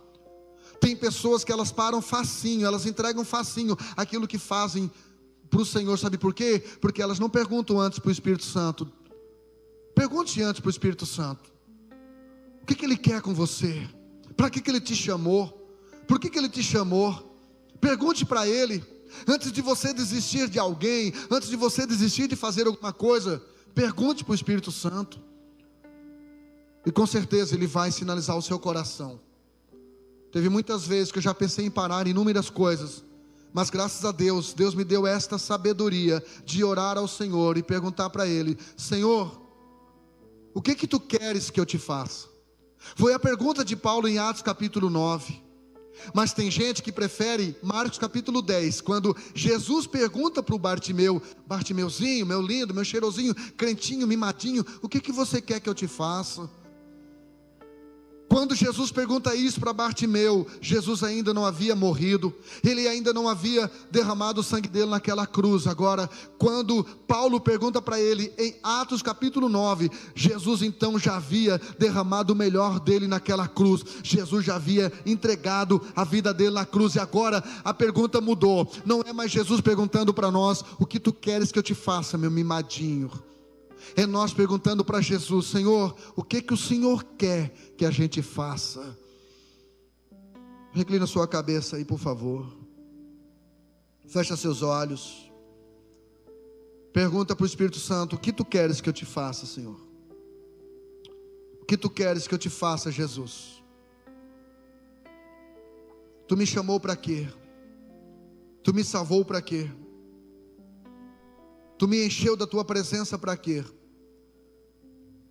Tem pessoas que elas param facinho, elas entregam facinho aquilo que fazem para o Senhor. Sabe por quê? Porque elas não perguntam antes para o Espírito Santo. Pergunte antes para o Espírito Santo: o que Ele quer com você? Para que Ele te chamou? Por que Ele te chamou? Pergunte para Ele. Antes de você desistir de alguém, antes de você desistir de fazer alguma coisa, pergunte para o Espírito Santo. E com certeza Ele vai sinalizar o seu coração. Teve muitas vezes que eu já pensei em parar inúmeras coisas, mas graças a Deus, Deus me deu esta sabedoria de orar ao Senhor e perguntar para Ele: Senhor, o que Tu queres que eu te faça? Foi a pergunta de Paulo em Atos capítulo 9. Mas tem gente que prefere Marcos capítulo 10, quando Jesus pergunta para o Bartimeu: Bartimeuzinho, meu lindo, meu cheirosinho, crentinho, mimadinho, o que você quer que eu te faça? Quando Jesus pergunta isso para Bartimeu, Jesus ainda não havia morrido, ele ainda não havia derramado o sangue dele naquela cruz. Agora, quando Paulo pergunta para ele, em Atos capítulo 9, Jesus então já havia derramado o melhor dele naquela cruz, Jesus já havia entregado a vida dele na cruz, e agora a pergunta mudou, não é mais Jesus perguntando para nós: o que tu queres que eu te faça, meu mimadinho? É nós perguntando para Jesus: Senhor, o que o Senhor quer que a gente faça? Reclina sua cabeça aí, por favor. Fecha seus olhos. Pergunta para o Espírito Santo: o que tu queres que eu te faça, Senhor? O que tu queres que eu te faça, Jesus? Tu me chamou para quê? Tu me salvou para quê? Tu me encheu da tua presença para quê?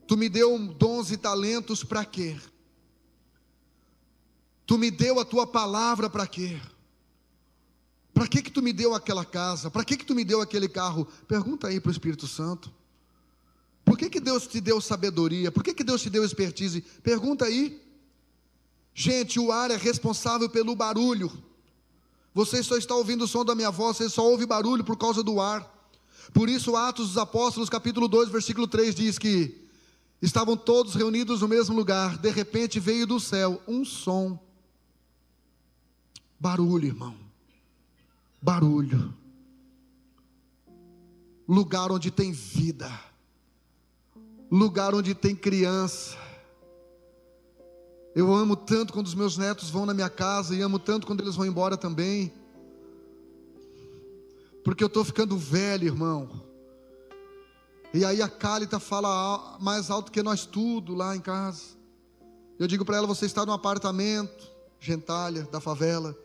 Tu me deu dons e talentos para quê? Tu me deu a tua palavra para quê? Para que tu me deu aquela casa? Para que tu me deu aquele carro? Pergunta aí para o Espírito Santo. Por que Deus te deu sabedoria? Por que Deus te deu expertise? Pergunta aí. Gente, o ar é responsável pelo barulho. Você só está ouvindo o som da minha voz, você só ouve barulho por causa do ar. Por isso, Atos dos Apóstolos, capítulo 2, versículo 3, diz que estavam todos reunidos no mesmo lugar. De repente veio do céu um som. Barulho, irmão. Barulho. Lugar onde tem vida. Lugar onde tem criança. Eu amo tanto quando os meus netos vão na minha casa, e amo tanto quando eles vão embora também. Porque eu estou ficando velho, irmão. E aí a Cálita fala mais alto que nós tudo lá em casa. Eu digo para ela: você está num apartamento, gentalha, da favela.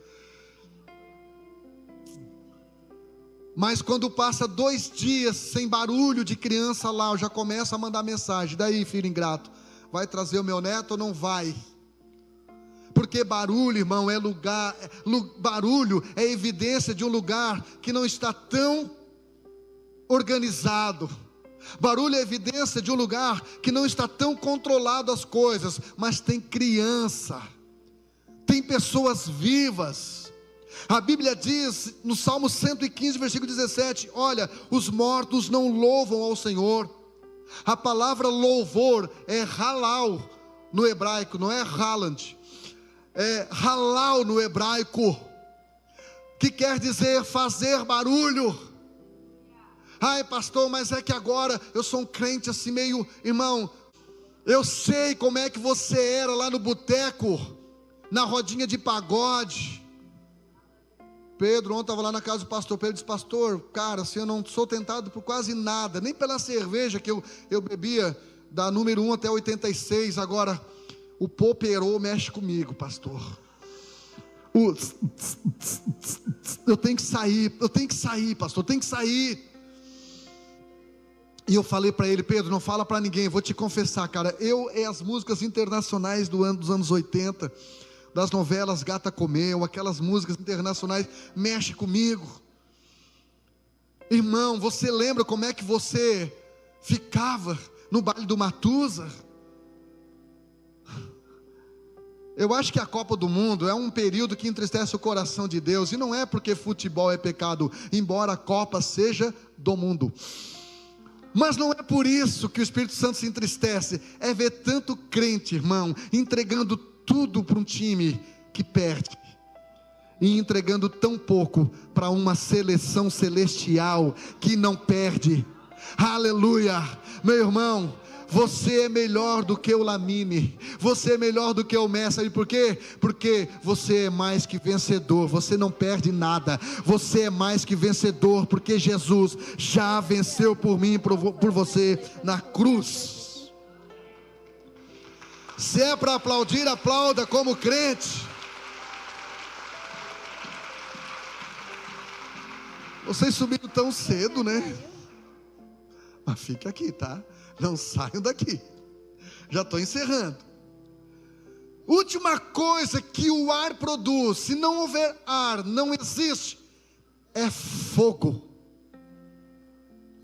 Mas quando passa 2 dias sem barulho de criança lá, eu já começo a mandar mensagem: daí, filho ingrato, vai trazer o meu neto ou não vai? Porque barulho, irmão, é lugar, barulho é evidência de um lugar que não está tão organizado. Barulho é evidência de um lugar que não está tão controlado as coisas, mas tem criança, tem pessoas vivas. A Bíblia diz no Salmo 115, versículo 17: olha, os mortos não louvam ao Senhor. A palavra louvor é halal no hebraico, não é haland. É halal no hebraico, que quer dizer fazer barulho. Ai pastor, mas é que agora eu sou um crente assim meio... Irmão, eu sei como é que você era lá no boteco, na rodinha de pagode. Pedro ontem estava lá na casa do pastor. Pedro disse: pastor, cara, assim, eu não sou tentado por quase nada, nem pela cerveja que eu bebia da número 1 até 86, agora o poperô mexe comigo, pastor. Eu tenho que sair, pastor, eu tenho que sair. E eu falei para ele: Pedro, não fala para ninguém, vou te confessar, cara, as músicas internacionais dos anos 80, das novelas Gata Comeu, aquelas músicas internacionais, mexe comigo. Irmão, você lembra como é que você ficava no baile do Matusa? Eu acho que a Copa do Mundo é um período que entristece o coração de Deus, e não é porque futebol é pecado, embora a Copa seja do mundo. Mas não é por isso que o Espírito Santo se entristece, é ver tanto crente, irmão, entregando tudo para um time que perde, e entregando tão pouco para uma seleção celestial que não perde. Aleluia, meu irmão. Você é melhor do que o Lamine, você é melhor do que o Messi. E por quê? Porque você é mais que vencedor, você não perde nada, você é mais que vencedor, porque Jesus já venceu por mim e por você na cruz. Se é para aplaudir, aplauda como crente. Vocês subiram tão cedo, né? Mas fica aqui, tá? Não saiam daqui. Já estou encerrando. Última coisa que o ar produz, se não houver ar, não existe, é fogo.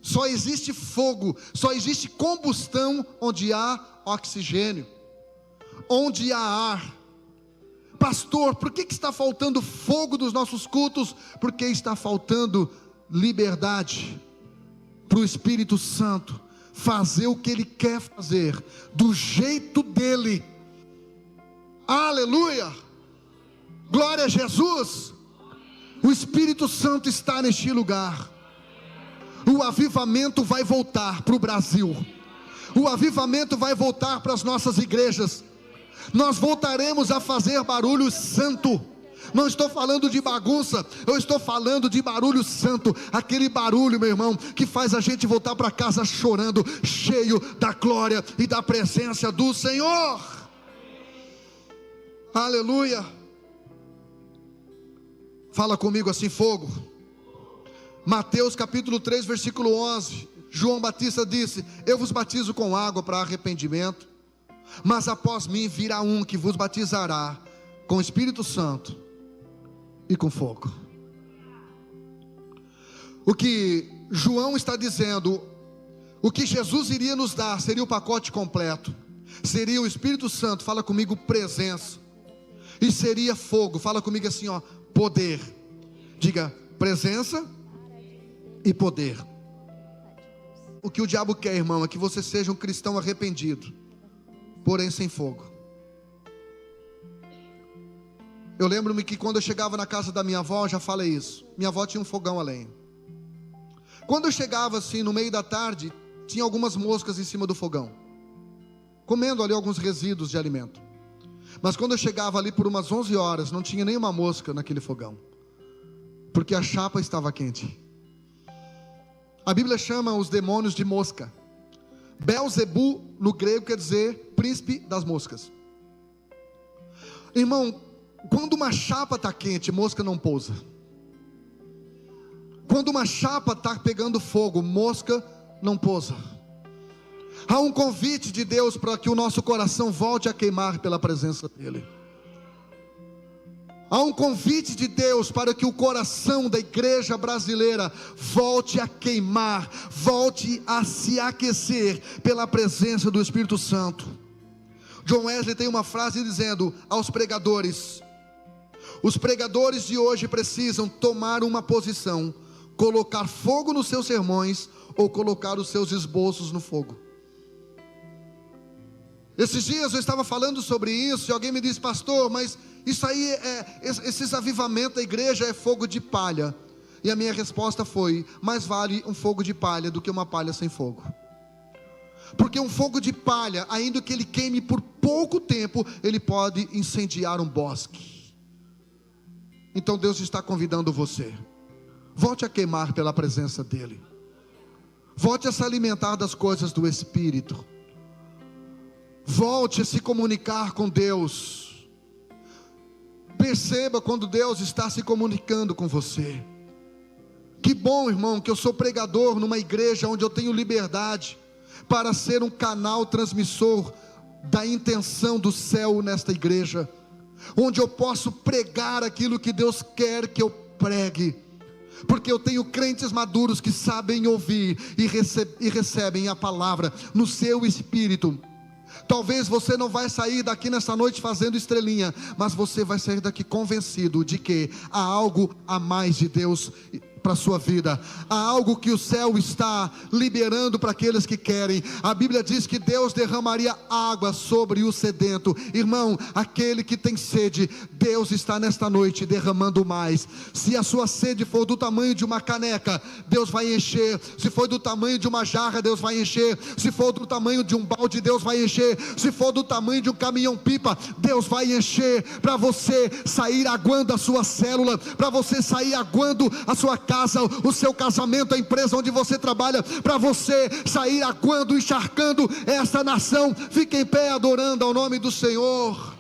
Só existe fogo, só existe combustão onde há oxigênio, onde há ar. Pastor, por que está faltando fogo dos nossos cultos? Porque está faltando liberdade para o Espírito Santo fazer o que Ele quer fazer, do jeito dEle. Aleluia, glória a Jesus. O Espírito Santo está neste lugar. O avivamento vai voltar para o Brasil, o avivamento vai voltar para as nossas igrejas. Nós voltaremos a fazer barulho santo. Não estou falando de bagunça, eu estou falando de barulho santo. Aquele barulho, meu irmão, que faz a gente voltar para casa chorando, cheio da glória e da presença do Senhor. Aleluia. Fala comigo assim, fogo. Mateus capítulo 3, versículo 11. João Batista disse: eu vos batizo com água para arrependimento, mas após mim virá um que vos batizará com o Espírito Santo e com fogo. O que João está dizendo, o que Jesus iria nos dar, seria o pacote completo. Seria o Espírito Santo, fala comigo, presença. E seria fogo, fala comigo assim, ó, poder. Diga, presença e poder. O que o diabo quer, irmão, é que você seja um cristão arrependido, porém sem fogo. Eu lembro-me que quando eu chegava na casa da minha avó, já falei isso, minha avó tinha um fogão a lenha. Quando eu chegava assim no meio da tarde, tinha algumas moscas em cima do fogão, comendo ali alguns resíduos de alimento. Mas quando eu chegava ali por umas 11 horas, não tinha nenhuma mosca naquele fogão, porque a chapa estava quente. A Bíblia chama os demônios de mosca. Belzebu no grego quer dizer príncipe das moscas. Irmão, quando uma chapa está quente, mosca não pousa. Quando uma chapa está pegando fogo, mosca não pousa. Há um convite de Deus para que o nosso coração volte a queimar pela presença dEle. Há um convite de Deus para que o coração da igreja brasileira volte a queimar, volte a se aquecer pela presença do Espírito Santo. John Wesley tem uma frase dizendo aos pregadores: os pregadores de hoje precisam tomar uma posição, colocar fogo nos seus sermões ou colocar os seus esboços no fogo. Esses dias eu estava falando sobre isso e alguém me disse: pastor, mas isso aí esses avivamentos da igreja é fogo de palha. E a minha resposta foi: mais vale um fogo de palha do que uma palha sem fogo. Porque um fogo de palha, ainda que ele queime por pouco tempo, ele pode incendiar um bosque. Então Deus está convidando você, volte a queimar pela presença dEle, volte a se alimentar das coisas do Espírito, volte a se comunicar com Deus. Perceba quando Deus está se comunicando com você. Que bom, irmão, que eu sou pregador numa igreja onde eu tenho liberdade para ser um canal transmissor da intenção do céu nesta igreja, onde eu posso pregar aquilo que Deus quer que eu pregue, porque eu tenho crentes maduros que sabem ouvir e recebem a palavra no seu espírito. Talvez você não vai sair daqui nessa noite fazendo estrelinha, mas você vai sair daqui convencido de que há algo a mais de Deus para a sua vida. Há algo que o céu está liberando para aqueles que querem. A Bíblia diz que Deus derramaria água sobre o sedento. Irmão, aquele que tem sede, Deus está nesta noite derramando mais. Se a sua sede for do tamanho de uma caneca, Deus vai encher. Se for do tamanho de uma jarra, Deus vai encher. Se for do tamanho de um balde, Deus vai encher. Se for do tamanho de um caminhão-pipa, Deus vai encher, para você sair aguando a sua célula, para você sair aguando a sua casa, o seu casamento, a empresa onde você trabalha, para você sair aguando, encharcando essa nação. Fique em pé adorando ao nome do Senhor.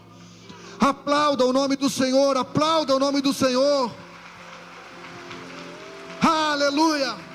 Aplauda o nome do Senhor, aplauda o nome do Senhor. Aleluia.